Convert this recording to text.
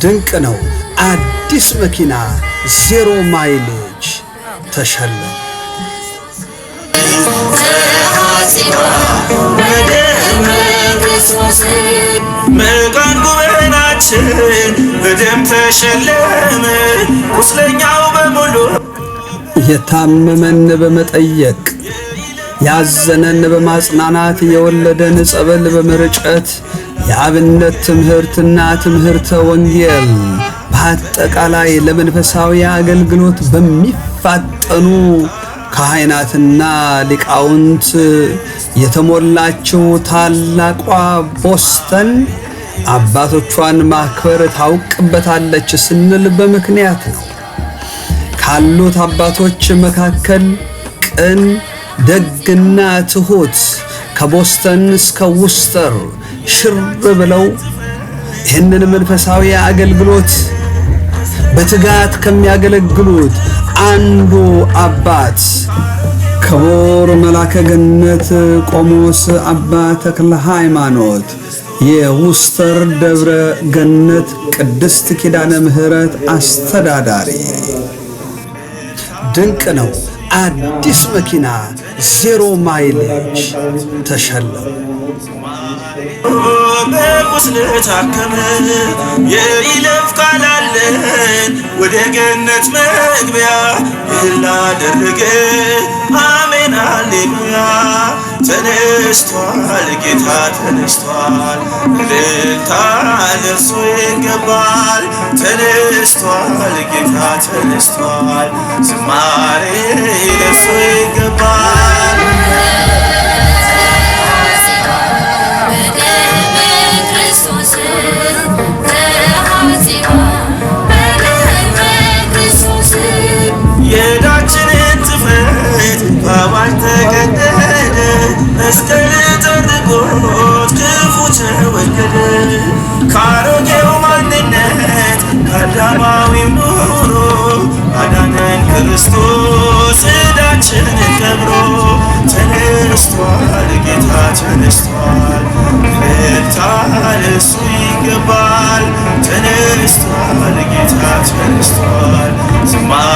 ድንቅ ነው አዲስ መኪና ዜሮ ማይሌጅ ተሸለም። መቃን ጉበናችን በደም ተሸለመ ቁስለኛው በሙሉ የታመመን በመጠየቅ ያዘነን በማጽናናት የወለደን ጸበል በመርጨት የአብነት ትምህርትና ትምህርተ ወንጌል በአጠቃላይ ለመንፈሳዊ አገልግሎት በሚፋጠኑ ካህናትና ሊቃውንት የተሞላችው ታላቋ ቦስተን አባቶቿን ማክበር ታውቅበታለች ስንል በምክንያት ነው። ካሉት አባቶች መካከል ቅን ደግና ትሁት ከቦስተን እስከ ውስተር ሽር ብለው ይህንን መንፈሳዊ አገልግሎት በትጋት ከሚያገለግሉት አንዱ አባት ክቡር መላከ ገነት ቆሞስ አባ ተክለ ሃይማኖት የውስተር ደብረ ገነት ቅድስት ኪዳነ ምህረት አስተዳዳሪ። ድንቅ ነው አዲስ መኪና ዜሮ ማይሌጅ ተሸለም። በቁስል ታከመ የይለፍ ቃላለን ወደ ገነት መግቢያ ይላደረገ አሜን ሃሌሉያ። ተነስቷል ጌታ ተነስቷል፣ እልልታ ለእርሱ ይገባል። ተነስቷል ጌታ ተነስቷል፣ ዝማሬ ለእርሱ ይገባል። የዕዳችንን ጽሕፈት በአዋጅ ተቀደደ፣ መስቀል ጠርቆት ክፉ ተወገደ። ከአሮጌው ማንነት ከአዳማዊው ኑሮ አዳነን ክርስቶስ ዕዳችንን ቀብሮ። ተነስቷል ጌታ ተነስቷል፣ እልልታ ለእርሱ ይገባል። ተነስቷል ጌታ ተነስቷል፣ ዝማሬ